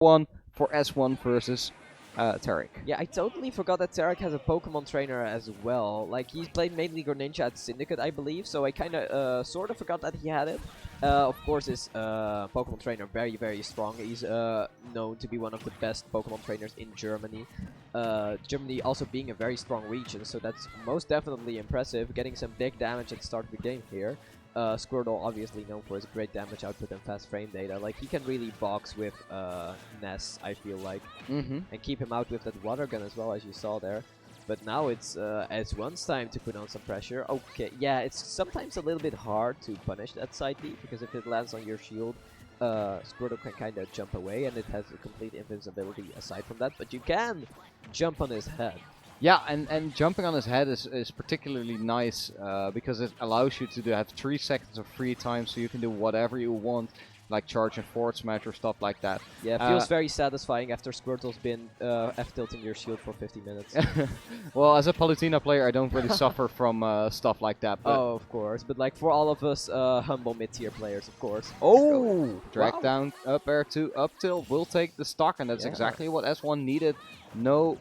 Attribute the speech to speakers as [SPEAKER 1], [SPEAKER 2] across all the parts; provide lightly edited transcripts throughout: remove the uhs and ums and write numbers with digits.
[SPEAKER 1] 1 for S1 versus Tarik.
[SPEAKER 2] Yeah, I totally forgot that Tarik has a Pokemon trainer as well. Like, he's played mainly Greninja at Syndicate, I believe, so I kind of sort of forgot that he had it. Of course, his Pokemon trainer very, very strong. He's known to be one of the best Pokemon trainers in Germany. Germany also being a very strong region, so that's most definitely impressive. Getting some big damage at the start of the game here. Squirtle obviously known for his great damage output and fast frame data. Like, he can really box with Ness, I feel like, and keep him out with that water gun as well, as you saw there. But now it's S1's time to put on some pressure. Okay, yeah, it's sometimes a little bit hard to punish that side B, because if it lands on your shield, Squirtle can kind of jump away, and it has a complete invincibility aside from that. But you can jump on his head.
[SPEAKER 1] Yeah, and jumping on his head is particularly nice because it allows you to have 3 seconds of free time, so you can do whatever you want, like charge and forward smash or stuff like that.
[SPEAKER 2] Yeah, it feels very satisfying after Squirtle's been F-tilting your shield for 50 minutes.
[SPEAKER 1] Well, as a Palutena player, I don't really suffer from stuff like that. But
[SPEAKER 2] oh, of course. But like for all of us humble mid-tier players, of course.
[SPEAKER 1] Oh! Drag down, up air to up tilt, will take the stock, and that's exactly what S1 needed. No...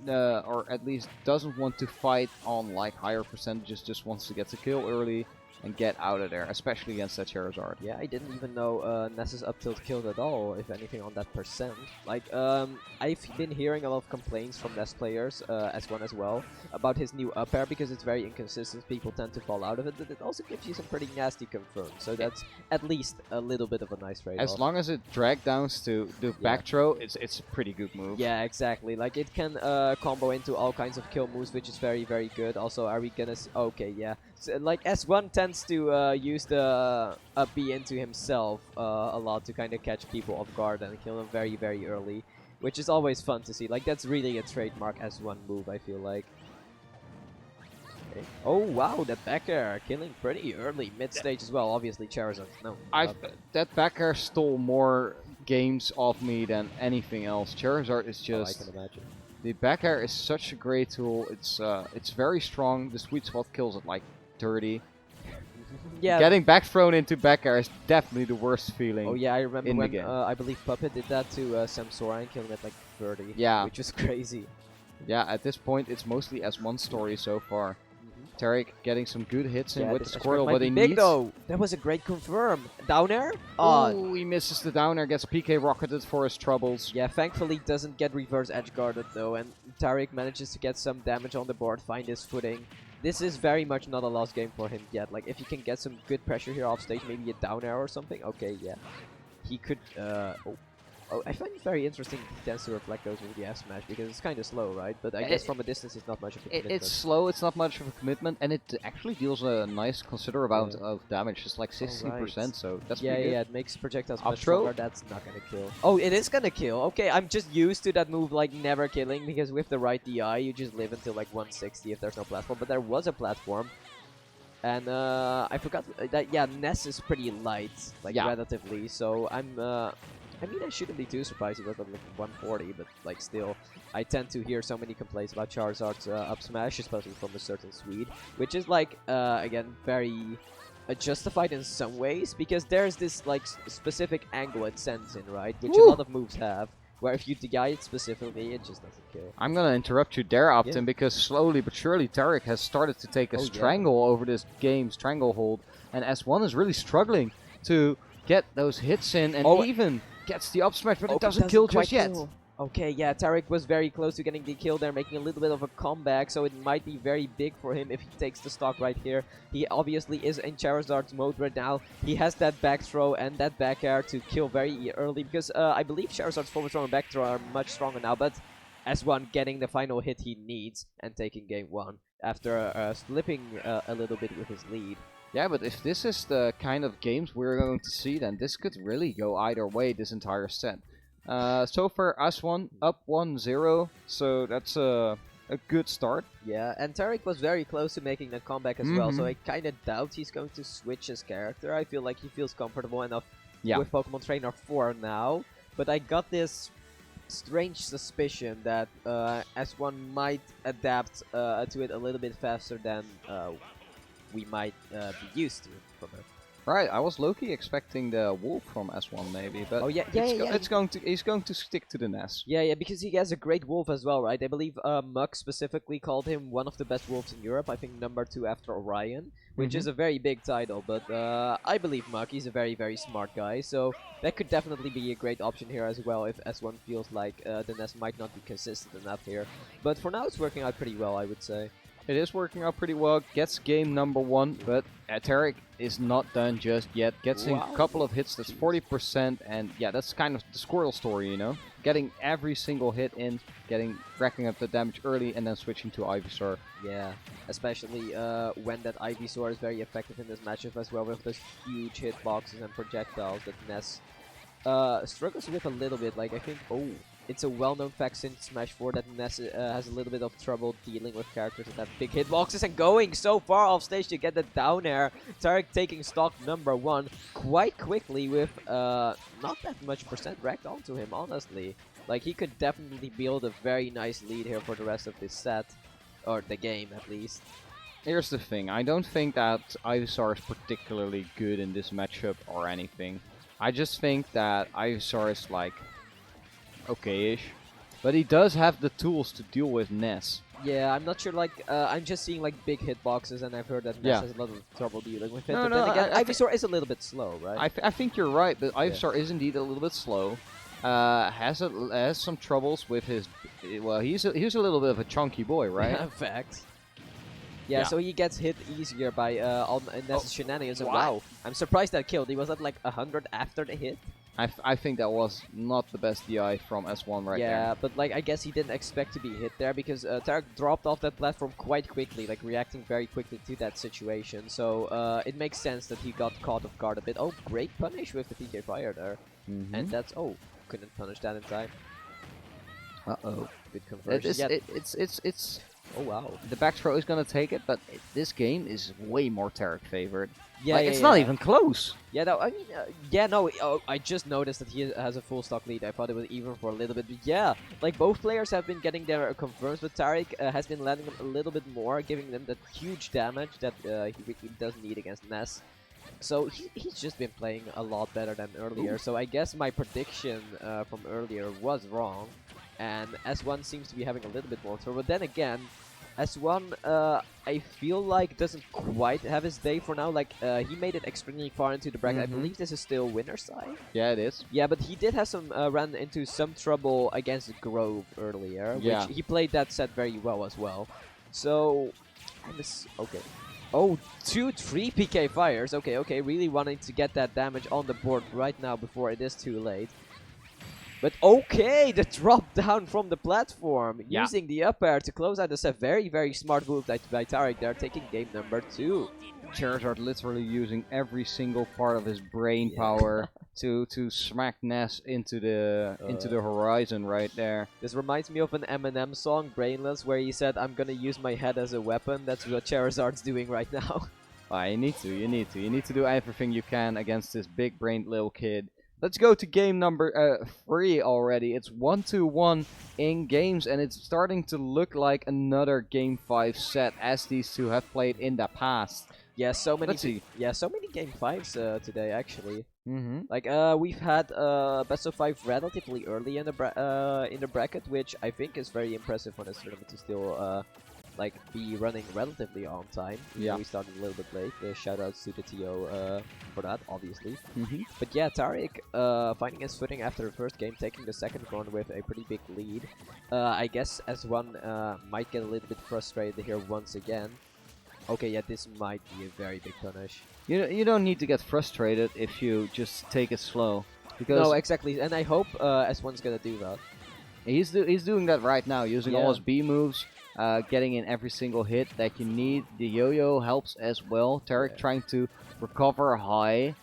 [SPEAKER 1] or at least doesn't want to fight on like higher percentages, just wants to get the kill early and get out of there, especially against that Charizard.
[SPEAKER 2] Yeah, I didn't even know Ness's up tilt killed at all, if anything, on that percent. Like, I've been hearing a lot of complaints from Ness players, S1 as well, about his new up air, because it's very inconsistent, people tend to fall out of it, but it also gives you some pretty nasty confirms, so that's at least a little bit of a nice trade-off.
[SPEAKER 1] As long as it drag downs to do back throw, it's a pretty good move.
[SPEAKER 2] Yeah, exactly. Like, it can combo into all kinds of kill moves, which is very, very good. Also, are we gonna... okay, yeah. So, like, S1 tends to use the up B into himself a lot to kind of catch people off guard and kill them very, very early, which is always fun to see. Like, that's really a trademark S1 move, I feel like. Okay. Oh, wow, the back air killing pretty early, mid-stage as well. Obviously, Charizard, no.
[SPEAKER 1] That back air stole more games off me than anything else. Charizard is just...
[SPEAKER 2] I can imagine.
[SPEAKER 1] The back air is such a great tool. It's very strong. The sweet spot kills at like 30.
[SPEAKER 2] Yeah.
[SPEAKER 1] Getting back thrown into back air is definitely the worst feeling.
[SPEAKER 2] Oh yeah, I remember when I believe Puppet did that to Samsora and killed him at like 30.
[SPEAKER 1] Yeah.
[SPEAKER 2] Which was crazy.
[SPEAKER 1] Yeah, at this point it's mostly S1 story so far. Tarik getting some good hits in with the Squirtle, but he needs...
[SPEAKER 2] though. That was a great confirm. Down air?
[SPEAKER 1] Oh, he misses the down air, gets PK rocketed for his troubles.
[SPEAKER 2] Yeah, thankfully doesn't get reverse edge guarded though, and Tarik manages to get some damage on the board, find his footing. This is very much not a lost game for him yet. Like, if he can get some good pressure here off stage, maybe a down air or something, okay, yeah. He could, Oh, I find it very interesting he tends to reflect those with the F smash, because it's kind of slow, right? But I guess from a distance it's not much of a commitment.
[SPEAKER 1] It's slow, it's not much of a commitment, and it actually deals a nice considerable amount of damage. It's like 16%, so that's pretty good.
[SPEAKER 2] Yeah, it makes projectiles much stronger. That's not gonna kill. Oh, it is gonna kill. Okay, I'm just used to that move, like, never killing, because with the right DI, you just live until, like, 160 if there's no platform. But there was a platform. And I forgot that, yeah, Ness is pretty light, like, relatively, so I mean, I shouldn't be too surprised he was at like 140, but like still, I tend to hear so many complaints about Charizard's up smash, especially from a certain Swede, which is like, again, very justified in some ways, because there's this like specific angle it sends in, right, which a lot of moves have, where if you DI it specifically, it just doesn't kill.
[SPEAKER 1] I'm gonna interrupt you there, Alphen, because slowly but surely Tarik has started to take a strangle over this game, stranglehold, and S1 is really struggling to get those hits in, and even gets the up smash, but it doesn't kill just yet.
[SPEAKER 2] Okay, yeah, Tarik was very close to getting the kill there, making a little bit of a comeback, so it might be very big for him if he takes the stock right here. He obviously is in Charizard's mode right now. He has that back throw and that back air to kill very early, because I believe Charizard's forward throw and back throw are much stronger now, but S1 getting the final hit he needs and taking game 1 after slipping a little bit with his lead.
[SPEAKER 1] Yeah, but if this is the kind of games we're going to see, then this could really go either way this entire set. So far, S1 up 1-0, so that's a good start.
[SPEAKER 2] Yeah, and Tarik was very close to making a comeback as well, so I kind of doubt he's going to switch his character. I feel like he feels comfortable enough with Pokemon Trainer 4 now, but I got this strange suspicion that S1 might adapt to it a little bit faster than we might be used to from it.
[SPEAKER 1] Right, I was low-key expecting the wolf from S1 maybe, but
[SPEAKER 2] Oh yeah,
[SPEAKER 1] he's going to stick to the Ness.
[SPEAKER 2] Yeah, because he has a great wolf as well, right? I believe Muck specifically called him one of the best wolves in Europe. I think #2 after Orion, which is a very big title. But I believe Muck, he's a very, very smart guy. So that could definitely be a great option here as well if S1 feels like the Ness might not be consistent enough here. But for now, it's working out pretty well, I would say.
[SPEAKER 1] It is working out pretty well, gets game #1, but Tarik is not done just yet. Gets a couple of hits, that's 40%, and yeah, that's kind of the Squirrel story, you know? Getting every single hit in, racking up the damage early, and then switching to Ivysaur.
[SPEAKER 2] Yeah, especially when that Ivysaur is very effective in this matchup as well, with those huge hitboxes and projectiles that Ness struggles with a little bit. Like, I think, it's a well-known fact since Smash 4 that Ness has a little bit of trouble dealing with characters that have big hitboxes and going so far off stage to get the down air. Tarik taking stock #1 quite quickly with not that much percent racked onto him, honestly. Like, he could definitely build a very nice lead here for the rest of this set, or the game at least.
[SPEAKER 1] Here's the thing, I don't think that Ivysaur is particularly good in this matchup or anything. I just think that Ivysaur is like okay-ish, but he does have the tools to deal with Ness.
[SPEAKER 2] Yeah, I'm not sure, like, I'm just seeing, like, big hitboxes, and I've heard that Ness has a lot of trouble dealing with it. But then again, Ivysaur is a little bit slow, right?
[SPEAKER 1] I think you're right, but Ivysaur is indeed a little bit slow. Has some troubles with his... Well, he's a little bit of a chunky boy, right?
[SPEAKER 2] Yeah, fact. Yeah, so he gets hit easier by all Ness's shenanigans. And wow, I'm surprised that killed. He was at, like, 100 after the hit.
[SPEAKER 1] I think that was not the best DI from S1 right there.
[SPEAKER 2] Yeah, but like I guess he didn't expect to be hit there because Tarik dropped off that platform quite quickly, like reacting very quickly to that situation. So it makes sense that he got caught off guard a bit. Oh, great punish with the PK fire there. And that's, couldn't punish that in time.
[SPEAKER 1] Uh-oh.
[SPEAKER 2] Good conversion.
[SPEAKER 1] It's
[SPEAKER 2] oh wow.
[SPEAKER 1] The back throw is gonna take it, but this game is way more Tarik favored.
[SPEAKER 2] Yeah,
[SPEAKER 1] like, it's not even close.
[SPEAKER 2] Yeah, no, I mean, I just noticed that he has a full stock lead. I thought it was even for a little bit. But yeah, like both players have been getting their confirms, but Tarik has been landing them a little bit more, giving them that huge damage that he really doesn't need against Ness. So he's just been playing a lot better than earlier. So I guess my prediction from earlier was wrong, and S1 seems to be having a little bit more trouble. But then again, S1, I feel like doesn't quite have his day for now. Like, he made it extremely far into the bracket. I believe this is still winner's side.
[SPEAKER 1] Yeah, it is.
[SPEAKER 2] Yeah, but he did have some ran into some trouble against Grove earlier, which he played that set very well as well. So, okay. Oh, 2-3 PK fires. Okay, really wanting to get that damage on the board right now before it is too late. But okay, the drop down from the platform, using the up air to close out the set. Very, very smart move by Tarik there, taking game #2.
[SPEAKER 1] Charizard literally using every single part of his brain power to smack Ness into the horizon right there.
[SPEAKER 2] This reminds me of an Eminem song, Brainless, where he said, "I'm gonna use my head as a weapon." That's what Charizard's doing right now.
[SPEAKER 1] You need to do everything you can against this big-brained little kid. Let's go to game #3 already. It's 1-1 in games, and it's starting to look like another Game 5 set as these two have played in the past.
[SPEAKER 2] Yeah, so many.
[SPEAKER 1] Let's see.
[SPEAKER 2] Yeah, so many Game 5s today actually. Like we've had best of 5 relatively early in the bracket, which I think is very impressive for this tournament to still like be running relatively on time.
[SPEAKER 1] Yeah,
[SPEAKER 2] we started a little bit late. Shoutouts to the TO for that, obviously. But yeah, Tarik finding his footing after the first game, taking the second one with a pretty big lead. I guess S1 might get a little bit frustrated here once again. Okay, yeah, this might be a very big punish.
[SPEAKER 1] You don't need to get frustrated if you just take it slow. Because
[SPEAKER 2] no, exactly, and I hope S1's gonna do that.
[SPEAKER 1] He's doing that right now, using all his B moves, getting in every single hit that you need. The yo-yo helps as well. Tarik trying to recover high.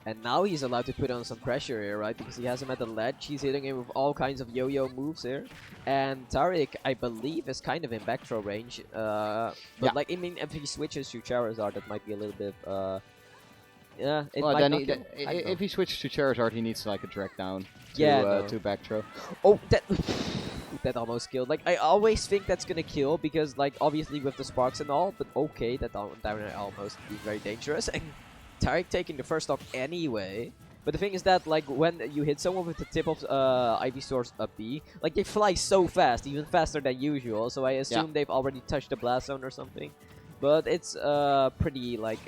[SPEAKER 2] And now he's allowed to put on some pressure here, right? Because he has him at the ledge. He's hitting him with all kinds of yo-yo moves here. And Tarik, I believe, is kind of in back throw range. But like, I mean, if he switches to Charizard, that might be a little bit... yeah, it
[SPEAKER 1] well,
[SPEAKER 2] might
[SPEAKER 1] then
[SPEAKER 2] not
[SPEAKER 1] if he switches to Charizard, he needs like a drag down to back throw.
[SPEAKER 2] Oh, that almost killed. Like, I always think that's gonna kill because, like, obviously with the sparks and all, but okay, that down air almost be very dangerous. Tarik taking the first stock anyway. But the thing is that, like, when you hit someone with the tip of Ivysaur's up B, like, they fly so fast, even faster than usual. So I assume they've already touched the blast zone or something. But it's pretty, like,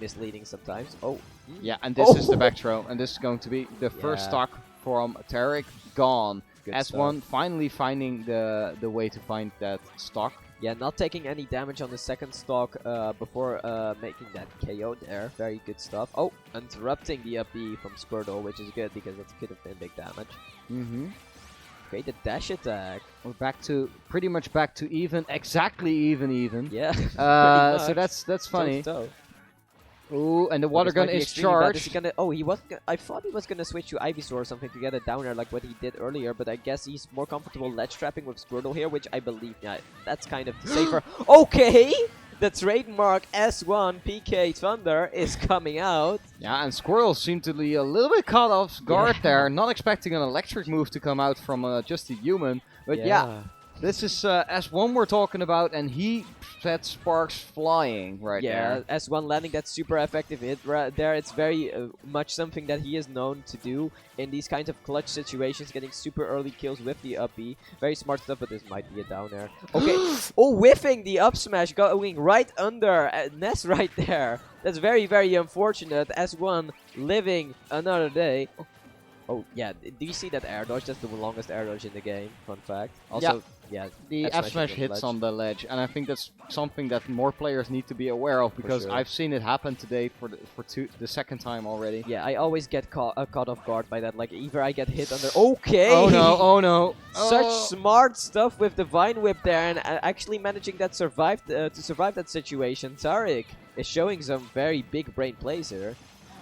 [SPEAKER 2] misleading sometimes. Oh.
[SPEAKER 1] Yeah, and this is the back throw, and this is going to be the first stock from Tarik gone.
[SPEAKER 2] Good
[SPEAKER 1] S1 finally finding the way to find that stock.
[SPEAKER 2] Yeah, not taking any damage on the second stock before making that KO there. Very good stuff. Oh, interrupting the up B from Squirtle, which is good because that could have been big damage. Okay, the dash attack.
[SPEAKER 1] We're back to pretty much back to even, exactly even.
[SPEAKER 2] Yeah.
[SPEAKER 1] So that's funny. Ooh, and the water gun is charged.
[SPEAKER 2] I thought he was gonna switch to Ivysaur or something to get it down there like what he did earlier, but I guess he's more comfortable ledge trapping with Squirtle here, which I believe, yeah, that's kind of safer. Okay! The trademark S1 PK Thunder is coming out.
[SPEAKER 1] Yeah, and Squirrel seemed to be a little bit caught off guard there, not expecting an electric move to come out from just a human. But yeah, this is S1 we're talking about, and he set sparks flying there.
[SPEAKER 2] Yeah, S1 landing that super effective hit right there. It's very much something that he is known to do in these kinds of clutch situations, getting super early kills with the up B. Very smart stuff, but this might be a down air. Okay, whiffing the up smash, going right under Ness right there. That's very, very unfortunate. S1 living another day. Oh, yeah, do you see that air dodge? That's the longest air dodge in the game, fun fact. Also, yeah,
[SPEAKER 1] the F smash hits on the ledge, and I think that's something that more players need to be aware of, because I've seen it happen today for the second time already.
[SPEAKER 2] Yeah, I always get caught off guard by that. Like, either I get hit under... Okay!
[SPEAKER 1] Oh no.
[SPEAKER 2] Such smart stuff with the Vine Whip there, and actually managing that to survive that situation. Tarik is showing some very big brain plays here.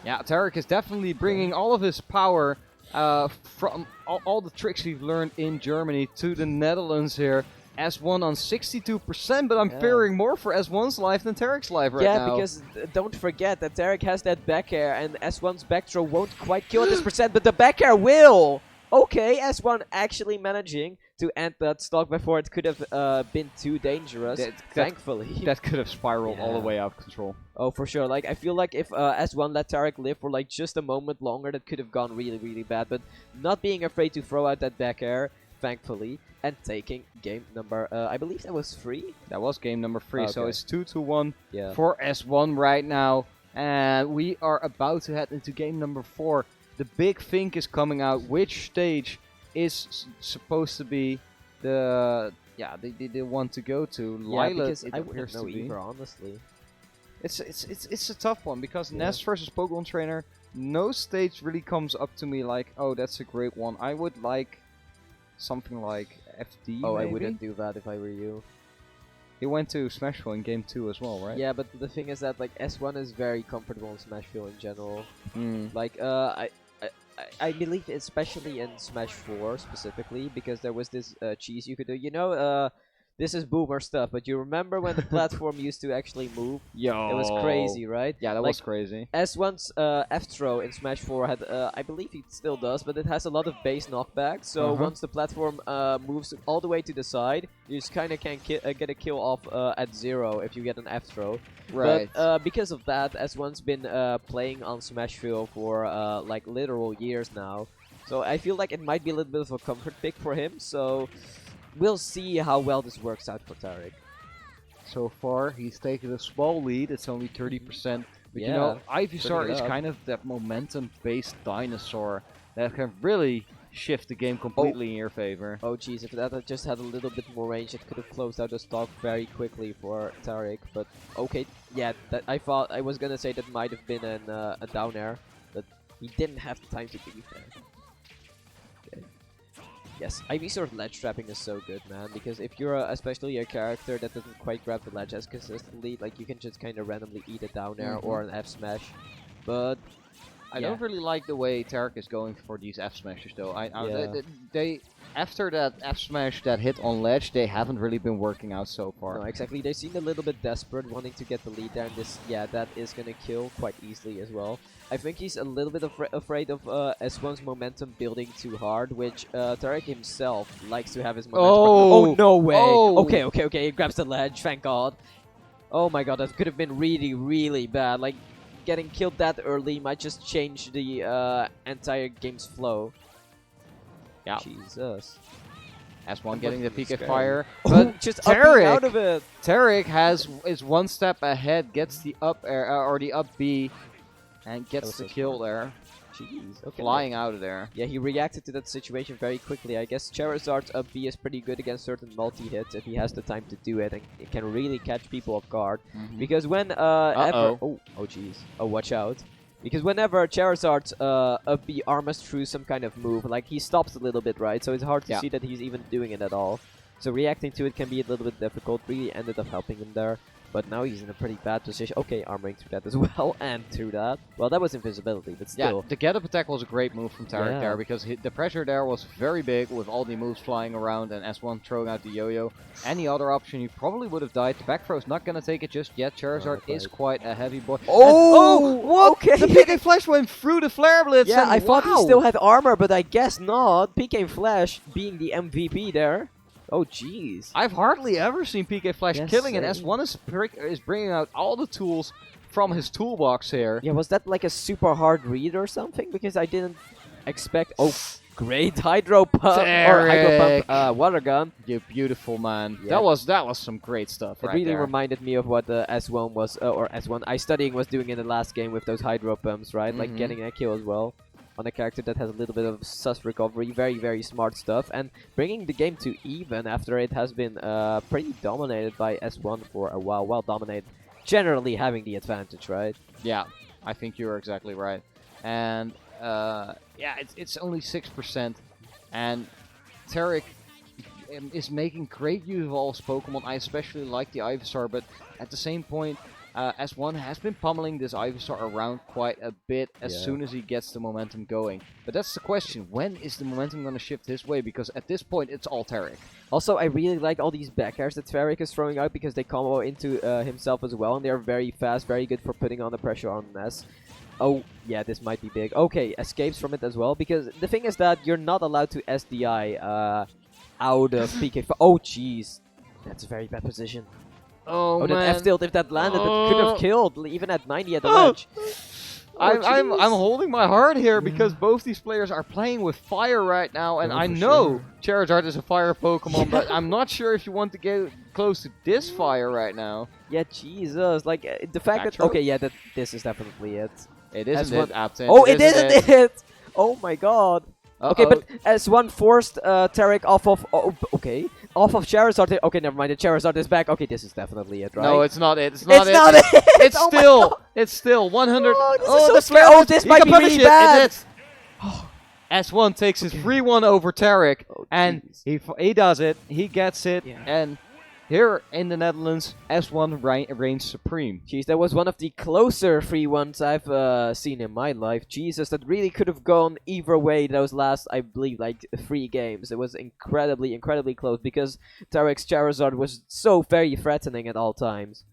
[SPEAKER 1] Yeah, Tarik is definitely bringing all of his power from all the tricks we've learned in Germany to the Netherlands here. S1 on 62%, but I'm fearing more for S1's life than Tarik's life right now.
[SPEAKER 2] Yeah, because don't forget that Tarik has that back air, and S1's back throw won't quite kill at this percent, but the back air will! Okay, S1 actually managing to end that stock before it could have been too dangerous, thankfully.
[SPEAKER 1] That could have spiraled all the way out of control.
[SPEAKER 2] Oh, for sure. Like, I feel like if S1 let Tarik live for like just a moment longer, that could have gone really, really bad. But not being afraid to throw out that back air, thankfully, and taking game number, I believe that was 3?
[SPEAKER 1] That was game number 3, so it's 2-1
[SPEAKER 2] Yeah.
[SPEAKER 1] for S1 right now. And we are about to head into game number 4. The big think is coming out. Which stage is supposed to be the one to go to?
[SPEAKER 2] Yeah,
[SPEAKER 1] Lila,
[SPEAKER 2] because
[SPEAKER 1] it
[SPEAKER 2] I
[SPEAKER 1] appears
[SPEAKER 2] wouldn't know
[SPEAKER 1] to be.
[SPEAKER 2] either, honestly.
[SPEAKER 1] It's a tough one, because Ness versus Pokemon Trainer, no stage really comes up to me like, oh, that's a great one. I would like something like FD.
[SPEAKER 2] Oh,
[SPEAKER 1] maybe?
[SPEAKER 2] I wouldn't do that if I were you.
[SPEAKER 1] He went to Smashville in game 2 as well, right?
[SPEAKER 2] Yeah, but the thing is that like S1 is very comfortable in Smashville in general. Like I believe especially in Smash 4 specifically, because there was this cheese you could do. You know, this is boomer stuff, but you remember when the platform used to actually move?
[SPEAKER 1] Yo,
[SPEAKER 2] it was crazy, right?
[SPEAKER 1] Yeah, that was crazy.
[SPEAKER 2] S1's F throw in Smash 4 had, I believe it still does, but it has a lot of base knockback. So once the platform moves all the way to the side, you just kind of can get a kill off at 0 if you get an F throw.
[SPEAKER 1] Right.
[SPEAKER 2] But because of that, S1's been playing on Smashville for like literal years now. So I feel like it might be a little bit of a comfort pick for him. So we'll see how well this works out for Tarik.
[SPEAKER 1] So far, he's taken a small lead. It's only 30%. But you know, Ivysaur is kind of that momentum-based dinosaur that can really shift the game completely in your favor.
[SPEAKER 2] Oh jeez, if that had just had a little bit more range, it could have closed out the stock very quickly for Tarik. But okay, yeah, I thought I was gonna say that might have been a down air, but he didn't have the time to be there. Okay. Yes, Ivysaur's ledge trapping is so good, man, because if you're especially a character that doesn't quite grab the ledge as consistently, like you can just kind of randomly eat a down air or an F smash. But
[SPEAKER 1] I don't really like the way Tarik is going for these F smashes though. They after that F smash that hit on ledge, they haven't really been working out so far.
[SPEAKER 2] No, exactly. They seem a little bit desperate, wanting to get the lead there, and this, that is gonna kill quite easily as well. I think he's a little bit afraid of S1's momentum building too hard, which Tarik himself likes to have his momentum. Oh no way! Okay, he grabs the ledge, thank God. Oh my God, that could have been really, really bad. Like, getting killed that early might just change the entire game's flow.
[SPEAKER 1] Yeah.
[SPEAKER 2] Jesus.
[SPEAKER 1] S1 getting the PK
[SPEAKER 2] scary.
[SPEAKER 1] fire,
[SPEAKER 2] Oh,
[SPEAKER 1] but
[SPEAKER 2] just
[SPEAKER 1] Tarik,
[SPEAKER 2] out of it.
[SPEAKER 1] Tarik is one step ahead, gets the up air or the up B, and gets the kill there.
[SPEAKER 2] Jeez, okay.
[SPEAKER 1] Flying out of there.
[SPEAKER 2] Yeah, he reacted to that situation very quickly. I guess Charizard's up B is pretty good against certain multi-hits if he has the time to do it, and it can really catch people off guard. Because when ever... Oh jeez. Oh, watch out. Because whenever Charizard's up B armors through some kind of move, like he stops a little bit, right? So it's hard to see that he's even doing it at all. So reacting to it can be a little bit difficult. Really ended up helping him there. But now he's in a pretty bad position. Okay, armoring through that as well, and through that. Well, that was invisibility, but still.
[SPEAKER 1] Yeah, the get-up attack was a great move from Tarik there, because the pressure there was very big with all the moves flying around and S1 throwing out the yo-yo. Any other option, you probably would have died. The back throw's not going to take it just yet. Charizard is quite a heavy boy.
[SPEAKER 2] Oh,
[SPEAKER 1] what?
[SPEAKER 2] Okay.
[SPEAKER 1] The PK Flash went through the Flare Blitz.
[SPEAKER 2] Yeah,
[SPEAKER 1] and
[SPEAKER 2] I thought he still had armor, but I guess not. PK Flash being the MVP there. Oh, jeez.
[SPEAKER 1] I've hardly ever seen PK Flash killing, and
[SPEAKER 2] same.
[SPEAKER 1] S1 is bringing out all the tools from his toolbox here.
[SPEAKER 2] Yeah, was that like a super hard read or something? Because I didn't expect... Oh, great Hydro Pump, or Hydro Pump Water Gun.
[SPEAKER 1] You beautiful man.
[SPEAKER 2] Yeah.
[SPEAKER 1] That was some great stuff
[SPEAKER 2] It
[SPEAKER 1] right
[SPEAKER 2] really
[SPEAKER 1] there.
[SPEAKER 2] reminded me of what S1 was, or S1 I Studying was doing in the last game with those Hydro Pumps, right? Like getting a kill as well on a character that has a little bit of sus recovery. Very, very smart stuff. And bringing the game to even after it has been pretty dominated by S1 for a while. Well dominated. Generally having the advantage, right?
[SPEAKER 1] Yeah, I think you're exactly right. And yeah, it's only 6%. And Tarik is making great use of all his Pokemon. I especially like the Ivysaur, but at the same point, S1 has been pummeling this Ivysaur around quite a bit as soon as he gets the momentum going. But that's the question, when is the momentum going to shift his way? Because at this point, it's all Tarik.
[SPEAKER 2] Also, I really like all these back airs that Tarik is throwing out because they combo into himself as well, and they're very fast, very good for putting on the pressure on Ness. Oh, yeah, this might be big. Okay, escapes from it as well, because the thing is that you're not allowed to SDI out of PK. Oh, jeez. That's a very bad position.
[SPEAKER 1] Oh,
[SPEAKER 2] that
[SPEAKER 1] man.
[SPEAKER 2] F-tilt, if that landed, it could have killed, even at 90 at the ledge.
[SPEAKER 1] I'm holding my heart here because both these players are playing with fire right now, and I know Charizard is a fire Pokemon, but I'm not sure if you want to get close to this fire right now.
[SPEAKER 2] Yeah, Jesus, like the fact that okay, yeah, this is definitely it.
[SPEAKER 1] It isn't it, Alphen.
[SPEAKER 2] Oh, it isn't it! Oh my God. Okay, but S1 forced Tarik off of off of Charizard. Okay, never mind. The Charizard is back. Okay, this is definitely it, right?
[SPEAKER 1] No, it's not it. It's not it. It's it's still 100.
[SPEAKER 2] Oh, this is so this might be really bad.
[SPEAKER 1] S1 takes his 3-1 over Tarik, and he does it. He gets it, and here in the Netherlands, S1 reigns supreme.
[SPEAKER 2] Jeez, that was one of the closer 3-1s I've seen in my life. Jesus, that really could have gone either way those last, I believe, like 3 games. It was incredibly, incredibly close because Tarik's Charizard was so very threatening at all times.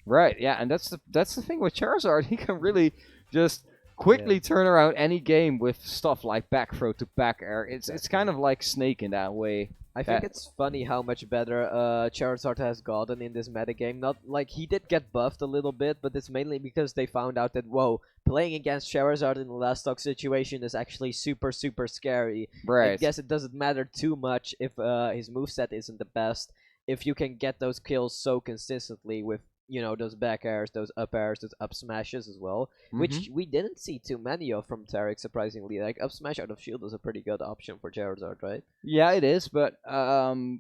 [SPEAKER 1] Right, yeah, and that's the thing with Charizard. He can really just quickly turn around any game with stuff like back throw to back air. It's kind of like Snake in that way.
[SPEAKER 2] I think it's funny how much better Charizard has gotten in this metagame. Not like he did get buffed a little bit, but it's mainly because they found out that, whoa, playing against Charizard in the last stock situation is actually super, super scary.
[SPEAKER 1] Right.
[SPEAKER 2] I guess it doesn't matter too much if his moveset isn't the best, if you can get those kills so consistently with, you know, those back airs, those up airs, those up smashes as well, which we didn't see too many of from Tarik, surprisingly. Like, up smash out of shield is a pretty good option for Charizard, right?
[SPEAKER 1] Yeah, it is, but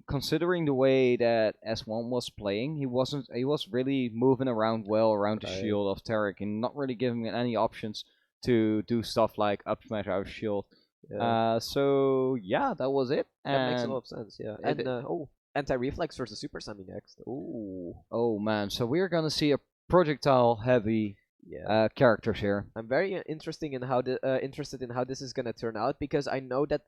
[SPEAKER 1] considering the way that S1 was playing, he was really moving around well around the shield of Tarik and not really giving him any options to do stuff like up smash out of shield. Yeah. So yeah, that was it.
[SPEAKER 2] That makes a lot of sense, yeah. And anti-reflex versus Super Sami next. Ooh.
[SPEAKER 1] Oh man, so we're gonna see a projectile heavy characters here.
[SPEAKER 2] I'm very interested in how this is gonna turn out, because I know that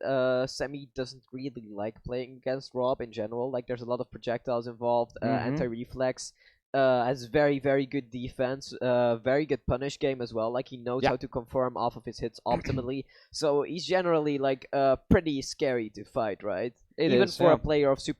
[SPEAKER 2] Sami doesn't really like playing against Rob in general. Like, there's a lot of projectiles involved. Anti-reflex has very, very good defense, very good punish game as well. Like, he knows how to confirm off of his hits optimally. So he's generally like pretty scary to fight, right? Even for a player of Super